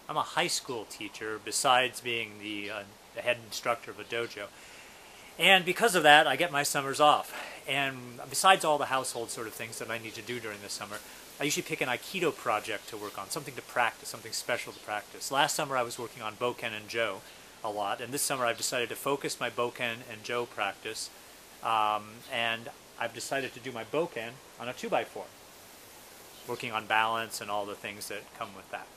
I'm a high school teacher besides being the head instructor of a dojo. And because of that, I get my summers off. And besides all the household sort of things that I need to do during the summer, I usually pick an Aikido project to work on, something to practice, something special to practice. Last summer I was working on Boken and Jo a lot, and this summer I've decided to focus my Boken and Jo practice, and I've decided to do my Boken on a 2x4, working on balance and all the things that come with that.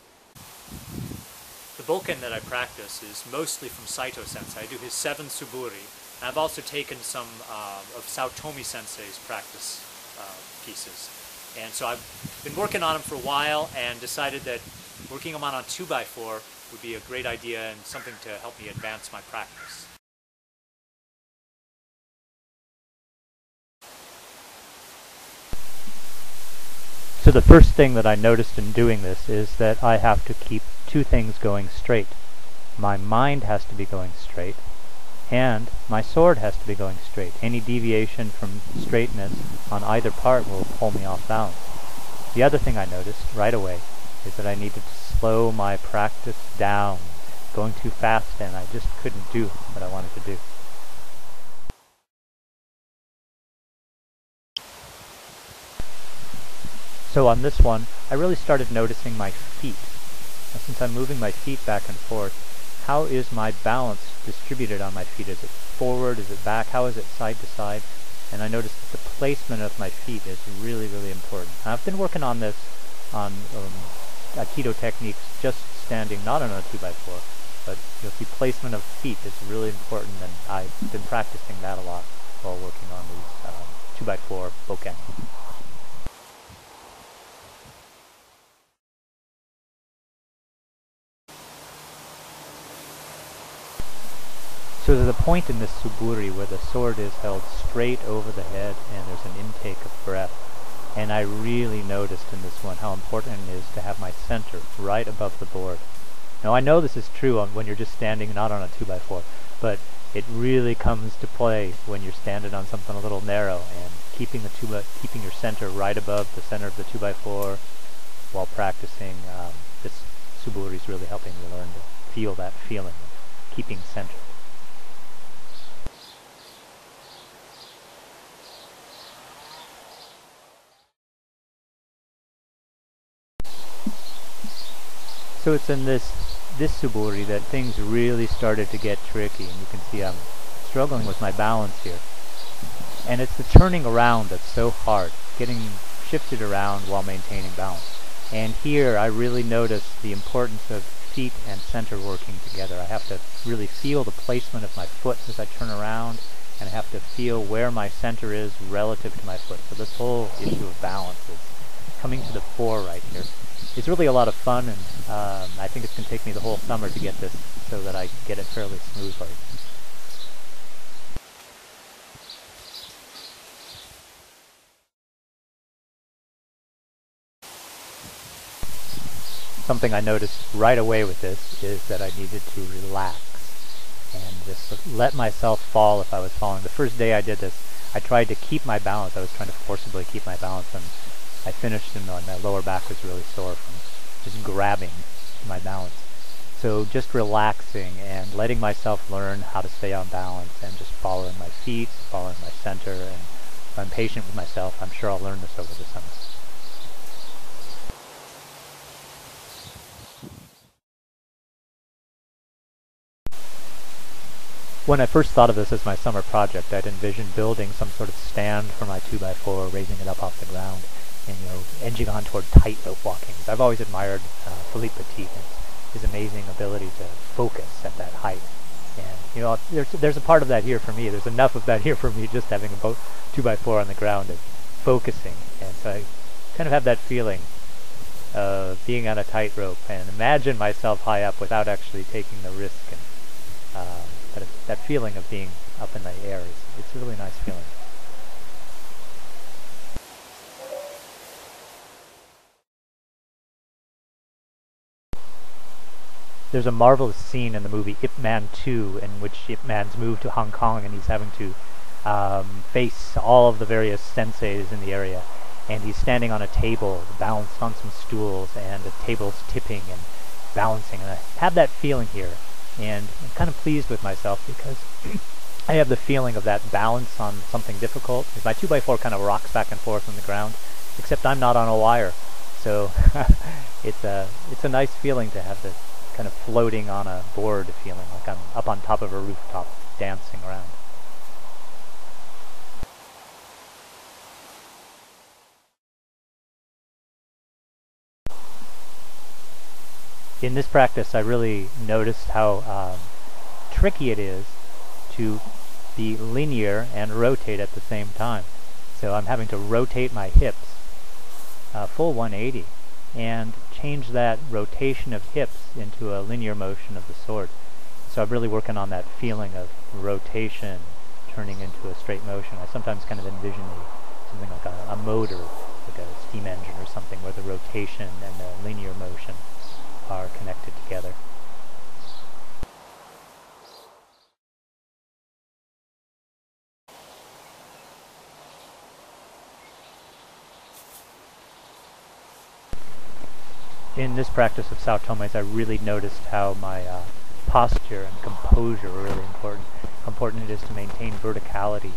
The Boken that I practice is mostly from Saito Sensei. I do his 7 Suburi. And I've also taken some of Saotomi Sensei's practice pieces. And so I've been working on them for a while and decided that working them on a 2x4 would be a great idea and something to help me advance my practice. So the first thing that I noticed in doing this is that I have to keep two things going straight. My mind has to be going straight, and my sword has to be going straight. Any deviation from straightness on either part will pull me off balance. The other thing I noticed right away is that I needed to slow my practice down. Going too fast and I just couldn't do what I wanted to do. So on this one, I really started noticing my feet. Now, since I'm moving my feet back and forth, how is my balance distributed on my feet? Is it forward? Is it back? How is it side to side? And I noticed that the placement of my feet is really, really important. I've been working on this on Aikido techniques, just standing, not on a 2x4, but you'll see placement of feet is really important, and I've been practicing that a lot while working on these 2x4 Boken. So there's a point in this Suburi where the sword is held straight over the head and there's an intake of breath. And I really noticed in this one how important it is to have my center right above the board. Now I know this is true when you're just standing not on a 2x4, but it really comes to play when you're standing on something a little narrow, and keeping your center right above the center of the 2x4 while practicing this Suburi is really helping me learn to feel that feeling of keeping center. So it's in this Suburi that things really started to get tricky, and you can see I'm struggling with my balance here. And it's the turning around that's so hard, getting shifted around while maintaining balance. And here I really notice the importance of feet and center working together. I have to really feel the placement of my foot as I turn around, and I have to feel where my center is relative to my foot. So this whole issue of balance is coming to the fore right here. It's really a lot of fun, and I think it's going to take me the whole summer to get this so that I get it fairly smoothly. Something I noticed right away with this is that I needed to relax and just let myself fall if I was falling. The first day I did this, I tried to keep my balance. I was trying to forcibly keep my balance, and I finished and my lower back was really sore from just grabbing my balance. So just relaxing and letting myself learn how to stay on balance and just following my feet, following my center, and if I'm patient with myself, I'm sure I'll learn this over the summer. When I first thought of this as my summer project, I'd envisioned building some sort of stand for my 2x4, raising it up off the ground, and edging on toward tightrope walking. I've always admired Philippe Petit and his amazing ability to focus at that height. And there's a part of that here for me. There's enough of that here for me just having a 2x4 on the ground and focusing. And so I kind of have that feeling of being on a tightrope and imagine myself high up without actually taking the risk. And that feeling of being up in the air it's a really nice feeling. There's a marvelous scene in the movie Ip Man 2 in which Ip Man's moved to Hong Kong and he's having to face all of the various senseis in the area. And he's standing on a table, balanced on some stools, and the table's tipping, and balancing, and I have that feeling here, and I'm kind of pleased with myself because I have the feeling of that balance on something difficult. My 2x4 kind of rocks back and forth on the ground, except I'm not on a wire, so it's a nice feeling to have this kind of floating on a board feeling, like I'm up on top of a rooftop dancing around. In this practice, I really noticed how tricky it is to be linear and rotate at the same time. So I'm having to rotate my hips full 180 and change that rotation of hips into a linear motion of the sword. So I'm really working on that feeling of rotation turning into a straight motion. I sometimes kind of envision something like a motor, like a steam engine or something, where the rotation and the linear motion are connected together. In this practice of Sao Tomes, I really noticed how my posture and composure are really important. How important it is to maintain verticality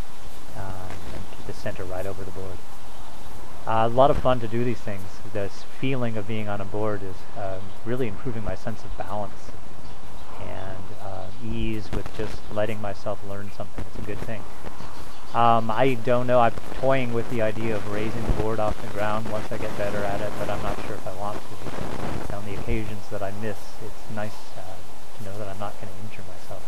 and keep the center right over the board. A lot of fun to do these things. This feeling of being on a board is really improving my sense of balance and ease with just letting myself learn something. It's a good thing. I don't know, I'm toying with the idea of raising the board off the ground once I get better at it, but I'm not sure if I want to, because on the occasions that I miss, it's nice to know that I'm not going to injure myself.